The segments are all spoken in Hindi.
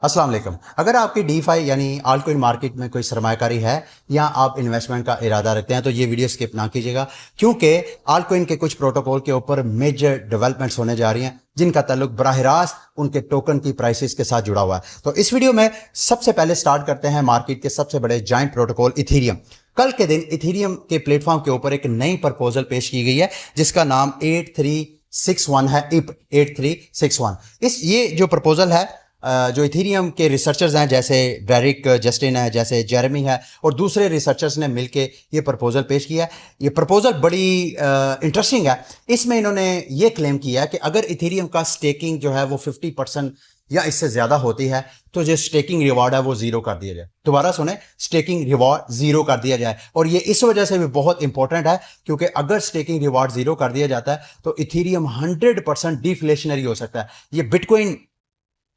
अस्सलाम वालेकुम। अगर आपकी डीफाई यानी आल्टकॉइन मार्केट में कोई सरमायाकारी है या आप इन्वेस्टमेंट का इरादा रखते हैं तो ये वीडियो स्किप ना कीजिएगा, क्योंकि आल्टकॉइन के कुछ प्रोटोकॉल के ऊपर मेजर डेवलपमेंट्स होने जा रही हैं जिनका ताल्लुक बराह रास्त उनके टोकन की प्राइसेस के साथ जुड़ा हुआ है। तो इस वीडियो में सबसे पहले स्टार्ट करते हैं मार्केट के सबसे बड़े जाइंट प्रोटोकॉल इथीरियम। कल के दिन इथीरियम के प्लेटफॉर्म के ऊपर एक नई प्रपोजल पेश की गई है जिसका नाम 8361 है, इप 8361। ये जो प्रपोजल है, जो इथीरियम के रिसर्चर्स हैं जैसे डेरिक जस्टिन है, जैसे जेरेमी है और दूसरे रिसर्चर्स ने मिलके ये प्रपोजल पेश किया है। ये प्रपोजल बड़ी इंटरेस्टिंग है। इसमें इन्होंने ये क्लेम किया है कि अगर इथीरियम का स्टेकिंग जो है वो 50% या इससे ज़्यादा होती है तो जो स्टेकिंग रिवॉर्ड है वो ज़ीरो कर दिया जाए। दोबारा सुने, स्टेकिंग रिवॉर्ड ज़ीरो कर दिया जाए। और ये इस वजह से भी बहुत इंपॉर्टेंट है क्योंकि अगर स्टेकिंग रिवॉर्ड ज़ीरो कर दिया जाता है तो इथीरियम 100% डिफ्लेशनरी हो सकता है। ये बिटकॉइन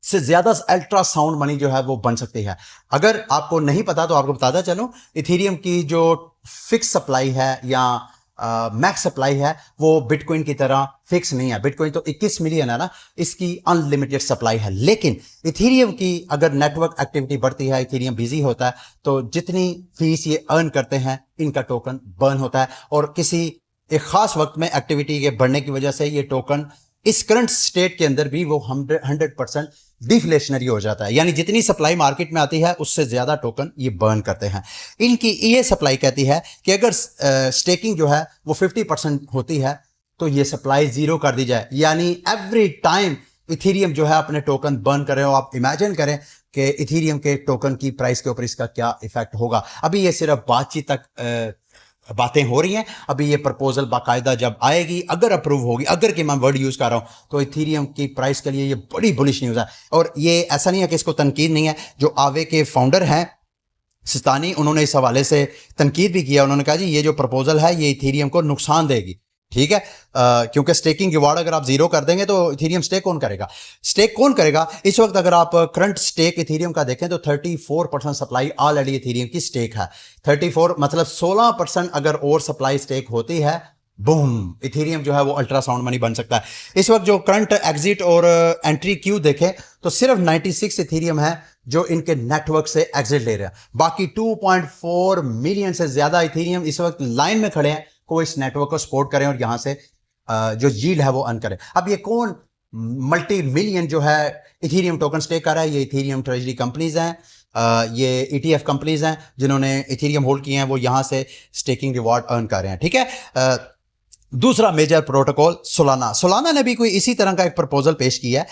से ज्यादा अल्ट्रासाउंड मनी जो है वो बन सकती है। अगर आपको नहीं पता तो आपको बताता चलूं, इथीरियम की जो फिक्स सप्लाई है या मैक्स सप्लाई है वो बिटकॉइन की तरह फिक्स नहीं है। बिटकॉइन तो 21 मिलियन है ना, इसकी अनलिमिटेड सप्लाई है। लेकिन इथीरियम की अगर नेटवर्क एक्टिविटी बढ़ती है, इथीरियम बिजी होता है तो जितनी फीस ये अर्न करते हैं इनका टोकन बर्न होता है और किसी एक खास वक्त में एक्टिविटी के बढ़ने की वजह से ये टोकन इस करंट स्टेट के अंदर भी वो 100% डिफ्लेशनरी हो जाता है। यानी जितनी सप्लाई मार्केट में आती है उससे ज्यादा टोकन ये बर्न करते हैं। इनकी ये सप्लाई कहती है कि अगर स्टेकिंग जो है वो 50% होती है तो ये सप्लाई जीरो कर दी जाए। यानी एवरी टाइम इथीरियम जो है अपने टोकन बर्न कर रहे हो, आप इमेजिन करें कि इथीरियम के टोकन की प्राइस के ऊपर इसका क्या इफेक्ट होगा। अभी ये सिर्फ बातचीत तक बातें हो रही हैं। अभी ये प्रपोजल बाकायदा जब आएगी, अगर अप्रूव होगी, अगर कि मैं वर्ड यूज कर रहा हूं, तो इथीरियम की प्राइस के लिए ये बड़ी बुलिश न्यूज है। और ये ऐसा नहीं है कि इसको तनकीद नहीं है। जो आवे के फाउंडर हैं सिस्तानी, उन्होंने इस हवाले से तनकीद भी किया। उन्होंने कहा जी ये जो प्रपोजल है ये इथीरियम को नुकसान देगी। ठीक है, क्योंकि स्टेकिंग रिवॉर्ड अगर आप जीरो कर देंगे तो इथीरियम स्टेक कौन करेगा? स्टेक कौन करेगा? इस वक्त अगर आप करंट स्टेक इथीरियम का देखें तो 34% सप्लाई ऑलरेडी इथीरियम की स्टेक है। 34 मतलब 16% अगर और सप्लाई स्टेक होती है, बूम, इथीरियम जो है वो अल्ट्रासाउंड मनी बन सकता है। इस वक्त जो करंट एग्जिट और एंट्री क्यू देखें तो सिर्फ 96 इथीरियम है जो इनके नेटवर्क से एग्जिट ले रहे हैं। बाकी 2.4 मिलियन से ज्यादा इथीरियम इस वक्त लाइन में खड़े हैं को इस नेटवर्क को सपोर्ट करें और यहां से जो यील्ड है वो अर्न करें। अब ये कौन मल्टी मिलियन जो है इथीरियम टोकन स्टेक कर रहा है? ये इथीरियम ट्रेजरी कंपनीज हैं, ये ETF कंपनीज हैं जिन्होंने इथीरियम होल्ड किए हैं, वो यहां से स्टेकिंग रिवॉर्ड अर्न कर रहे हैं। ठीक है, दूसरा मेजर प्रोटोकॉल सोलाना ने भी कोई इसी तरह का एक प्रपोजल पेश किया है।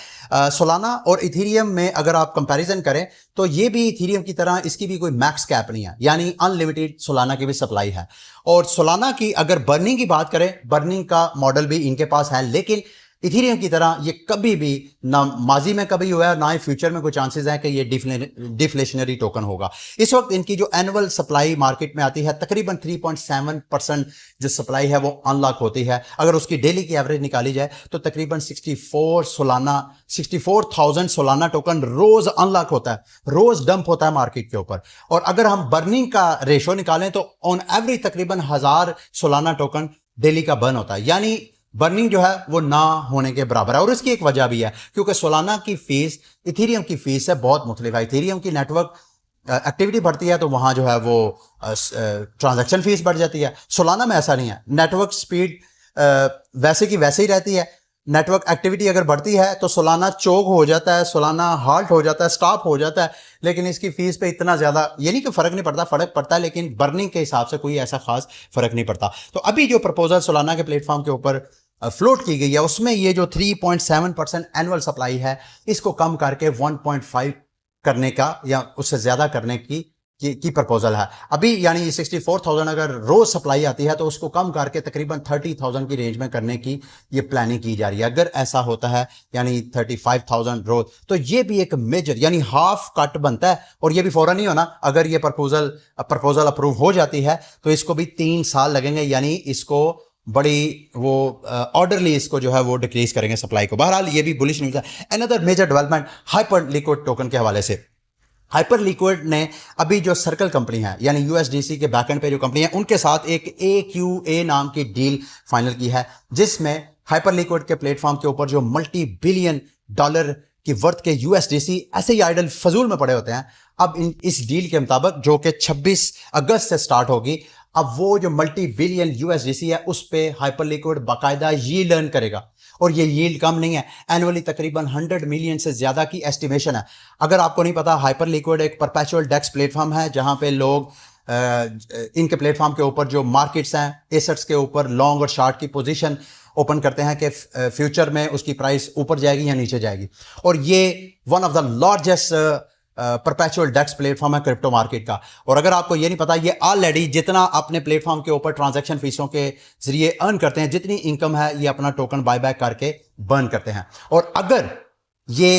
सोलाना और इथीरियम में अगर आप कंपैरिजन करें तो ये भी इथीरियम की तरह इसकी भी कोई मैक्स कैप नहीं है, यानी अनलिमिटेड सोलाना की भी सप्लाई है। और सोलाना की अगर बर्निंग की बात करें, बर्निंग का मॉडल भी इनके पास है, लेकिन इथीरियम की तरह ये कभी भी ना माजी में कभी हुआ है ना ही फ्यूचर में कोई चांसेस है कि ये डिफ्लेशनरी टोकन होगा। इस वक्त इनकी जो एनुअल सप्लाई मार्केट में आती है तकरीबन 3.7% जो सप्लाई है वो अनलॉक होती है। अगर उसकी डेली की एवरेज निकाली जाए तो तकरीबन 64,000 सोलाना टोकन रोज अनलॉक होता है, रोज डंप होता है मार्केट के ऊपर। और अगर हम बर्निंग का रेशो निकालें तो ऑन एवरेज तकरीबन 1000 सोलाना टोकन डेली का बर्न होता है। यानी बर्निंग जो है वो ना होने के बराबर है। और इसकी एक वजह भी है क्योंकि सोलाना की फीस इथीरियम की फीस से बहुत मुख्तलिफ है। इथीरियम की नेटवर्क एक्टिविटी बढ़ती है तो वहां जो है वो ट्रांजैक्शन फीस बढ़ जाती है। सोलाना में ऐसा नहीं है, नेटवर्क स्पीड वैसे की वैसे ही रहती है। नेटवर्क एक्टिविटी अगर बढ़ती है तो सोलाना चोक हो जाता है, सोलाना हाल्ट हो जाता है, स्टॉप हो जाता है, लेकिन इसकी फीस पे इतना ज्यादा ये नहीं कि फर्क नहीं पड़ता, फर्क पड़ता है लेकिन बर्निंग के हिसाब से कोई ऐसा खास फर्क नहीं पड़ता। तो अभी जो प्रपोजल सोलाना के प्लेटफॉर्म के ऊपर फ्लोट की गई है उसमें ये जो 3.7% एनुअल सप्लाई है इसको कम करके 1.5 करने का या उससे ज्यादा करने की प्रपोजल है अभी। यानी 64,000 अगर रोज सप्लाई आती है तो उसको कम करके तकरीबन 30,000 की रेंज में करने की ये प्लानिंग की जा रही है। अगर ऐसा होता है यानी 35,000 रोज तो ये भी एक मेजर यानी हाफ कट बनता है। और ये भी फौरन नहीं होना, अगर ये प्रपोजल अप्रूव हो जाती है तो इसको भी 3 साल लगेंगे, यानी इसको बड़ी वो ऑर्डरली इसको जो है वो डिक्रीज करेंगे सप्लाई को। बहरहाल ये भी बुलिश न्यूज़ है। Another major development Hyperliquid token के हवाले से, हाइपर लिक्विड ने अभी जो सर्कल कंपनी है यानी USDC के बैकएंड पे जो कंपनी है उनके साथ एक AQA नाम की डील फाइनल की है जिसमें हाइपर लिक्विड के प्लेटफॉर्म के ऊपर जो $multi-billion की वर्थ के यूएसडीसी ऐसे ही आइडल फजूल में पड़े होते हैं। अब इस डील के मुताबिक जो कि 26 अगस्त से स्टार्ट होगी, अब वो जो मल्टी बिलियन यूएसडीसी है उस पे हाइपर लिक्विड बाकायदा यील्ड अर्न करेगा। और ये यील्ड कम नहीं है, एनुअली तकरीबन 100 मिलियन से ज्यादा की एस्टिमेशन है। अगर आपको नहीं पता, हाइपर लिक्विड एक परपेचुअल डेक्स प्लेटफॉर्म है जहां पे लोग इनके प्लेटफॉर्म के ऊपर जो मार्केट्स हैं, एसेट्स के ऊपर लॉन्ग और शॉर्ट की पोजीशन ओपन करते हैं कि फ्यूचर में उसकी प्राइस ऊपर जाएगी या नीचे जाएगी। और ये one of the largest perpetual DEX platform है क्रिप्टो मार्केट का। और अगर आपको ये नहीं पता, ये ऑलरेडी जितना अपने प्लेटफॉर्म के ऊपर ट्रांजैक्शन फीसों के जरिए अर्न करते हैं, जितनी इनकम है ये अपना टोकन बायबैक करके बर्न करते हैं। और अगर ये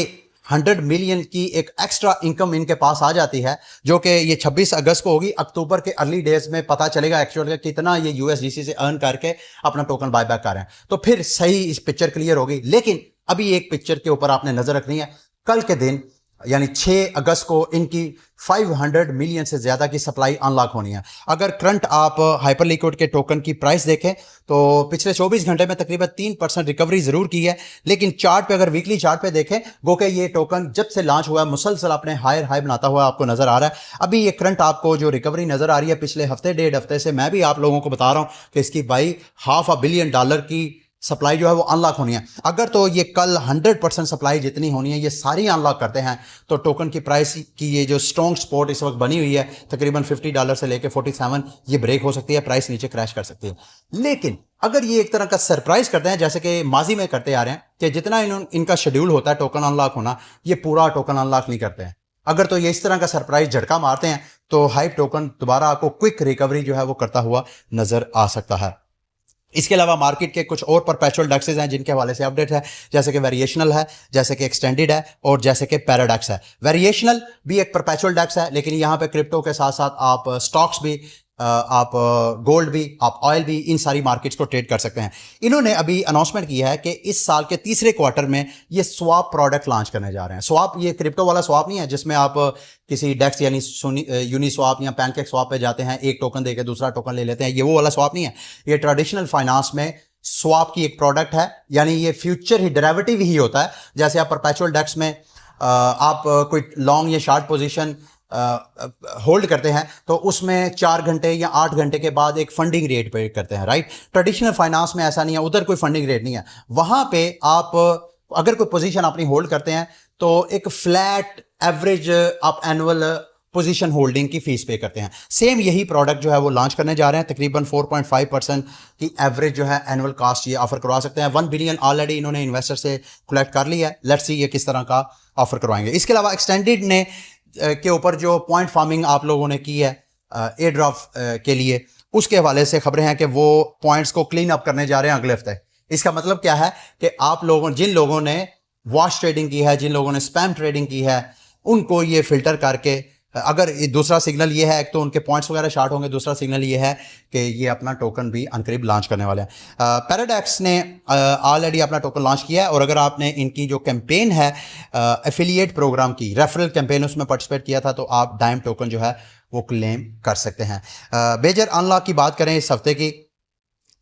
100 मिलियन की एक एक्स्ट्रा इनकम इनके पास आ जाती है, जो कि ये 26 अगस्त को होगी, अक्टूबर के अर्ली डेज में पता चलेगा एक्चुअल कितना ये यूएसडीसी से अर्न करके अपना टोकन बायबैक कर रहे हैं, तो फिर सही इस पिक्चर क्लियर होगी। लेकिन अभी एक पिक्चर के ऊपर आपने नजर रखनी है। कल के दिन यानी 6 अगस्त को इनकी 500 मिलियन से ज्यादा की सप्लाई अनलॉक होनी है। अगर करंट आप हाइपर लिक्विड के टोकन की प्राइस देखें तो पिछले 24 घंटे में तकरीबन 3% रिकवरी जरूर की है। लेकिन चार्ट पे, अगर वीकली चार्ट पे देखें, गो के ये टोकन जब से लॉन्च हुआ है मुसलसल अपने हायर हाई बनाता हुआ आपको नजर आ रहा है। अभी ये करंट आपको जो रिकवरी नजर आ रही है पिछले हफ्ते 1.5 हफ्ते से, मैं भी आप लोगों को बता रहा हूं कि इसकी भाई $500 बिलियन की सप्लाई जो है वो अनलॉक होनी है। अगर तो ये कल 100% सप्लाई जितनी होनी है ये सारी अनलॉक करते हैं तो टोकन की प्राइस की ये जो स्ट्रॉन्ग सपोर्ट इस वक्त बनी हुई है तकरीबन $50 से लेके 47, ये ब्रेक हो सकती है, प्राइस नीचे क्रैश कर सकती है। लेकिन अगर ये एक तरह का सरप्राइज करते हैं जैसे कि माजी में करते आ रहे हैं कि जितना इनका शेड्यूल होता है टोकन अनलॉक होना, ये पूरा टोकन अनलॉक नहीं करते हैं। अगर तो ये इस तरह का सरप्राइज झटका मारते हैं तो हाइप टोकन दोबारा आपको क्विक रिकवरी जो है वो करता हुआ नजर आ सकता है। इसके अलावा मार्केट के कुछ और परपेचुअल डेक्सेस हैं जिनके हवाले से अपडेट है, जैसे कि वेरिएशनल है, जैसे कि एक्सटेंडेड है और जैसे कि पैराडॉक्स है। वेरिएशनल भी एक परपेचुअल डेक्स है, लेकिन यहाँ पे क्रिप्टो के साथ साथ आप स्टॉक्स भी, आप गोल्ड भी, आप ऑयल भी, इन सारी मार्केट्स को ट्रेड कर सकते हैं। इन्होंने अभी अनाउंसमेंट किया है कि इस साल के तीसरे क्वार्टर में ये स्वैप प्रोडक्ट लॉन्च करने जा रहे हैं। स्वैप ये क्रिप्टो वाला स्वैप नहीं है जिसमें आप किसी डेक्स यानी यूनी स्वैप या पैनकेक स्वैप पे जाते हैं, एक टोकन देके दूसरा टोकन ले लेते हैं, ये वो वाला स्वैप नहीं है। ये ट्रेडिशनल फाइनेंस में स्वैप की एक प्रोडक्ट है, यानी ये फ्यूचर ही डेरिवेटिव ही होता है। जैसे आप परपेचुअल डेक्स में आप कोई लॉन्ग या शॉर्ट पोजीशन होल्ड करते हैं तो उसमें 4 घंटे या 8 घंटे के बाद एक फंडिंग रेट पे करते हैं, राइट। ट्रेडिशनल फाइनेंस में ऐसा नहीं है, उधर कोई फंडिंग रेट नहीं है। वहां पे आप अगर कोई पोजीशन अपनी होल्ड करते हैं तो एक फ्लैट एवरेज आप एनुअल पोजीशन होल्डिंग की फीस पे करते हैं। सेम यही प्रोडक्ट जो है वो लॉन्च करने जा रहे हैं, तकरीबन 4.5% की एवरेज जो है एनुअल कास्ट ये ऑफर करवा सकते हैं। 1 बिलियन ऑलरेडी इन्होंने इन्वेस्टर से कलेक्ट कर लिया है, लेट्स सी ये किस तरह का ऑफर करवाएंगे। इसके अलावा एक्सटेंडेड ने के ऊपर जो पॉइंट फार्मिंग आप लोगों ने की है एयर ड्रॉप के लिए, उसके हवाले से खबरें हैं कि वो पॉइंट्स को क्लीन अप करने जा रहे हैं अगले हफ्ते। इसका मतलब क्या है कि आप लोगों, जिन लोगों ने वॉश ट्रेडिंग की है, जिन लोगों ने स्पैम ट्रेडिंग की है, उनको ये फिल्टर करके, अगर दूसरा सिग्नल ये है, एक तो उनके पॉइंट्स वगैरह शार्ट होंगे, दूसरा सिग्नल ये है कि ये अपना टोकन भी अनकरीब लॉन्च करने वाले हैं। पैराडॉक्स ने ऑलरेडी अपना टोकन लॉन्च किया है और अगर आपने इनकी जो कैंपेन है एफिलिएट प्रोग्राम की, रेफरल कैंपेन, उसमें पार्टिसिपेट किया था तो आप डाइम टोकन जो है वो क्लेम कर सकते हैं। मेजर अनलॉक की बात करें इस हफ्ते की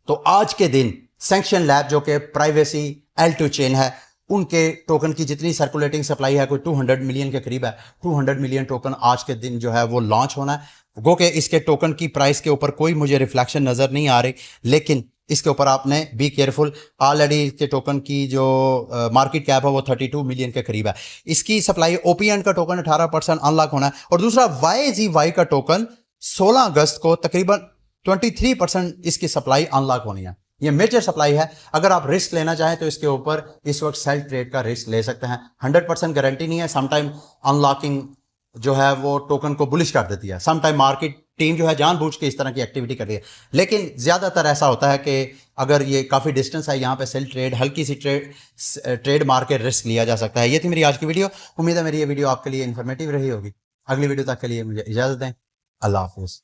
तो आज के दिन सैंक्शन लैब जो कि प्राइवेसी L2 चेन है, उनके टोकन की जितनी सर्कुलेटिंग सप्लाई है कोई 200 मिलियन के करीब है। 200 मिलियन टोकन आज के दिन जो है वो लॉन्च होना है। गो के इसके टोकन की प्राइस के ऊपर कोई मुझे रिफ्लेक्शन नजर नहीं आ रही, लेकिन इसके ऊपर आपने बी केयरफुल। ऑलरेडी इसके टोकन की जो मार्केट कैप है वो 32 मिलियन के करीब है। इसकी सप्लाई ओपीएन का टोकन 18% अनलॉक होना है और दूसरा YGY का टोकन 16 अगस्त को तकरीबन 23% इसकी सप्लाई अनलॉक होनी है। ये मेजर सप्लाई है। अगर आप रिस्क लेना चाहें तो इसके ऊपर इस वक्त सेल ट्रेड का रिस्क ले सकते हैं। 100% गारंटी नहीं है, समटाइम अनलॉकिंग जो है वो टोकन को बुलिश कर देती है, समटाइम मार्केट टीम जो है जानबूझ के इस तरह की एक्टिविटी कर रही है, लेकिन ज्यादातर ऐसा होता है कि अगर ये काफी डिस्टेंस है यहाँ पे सेल ट्रेड, हल्की सी ट्रेड मार के रिस्क लिया जा सकता है। ये थी मेरी आज की वीडियो। उम्मीद है मेरी ये वीडियो आपके लिए इन्फॉर्मेटिव रही होगी। अगली वीडियो तक के लिए मुझे इजाजत दें। अल्लाह हाफिज।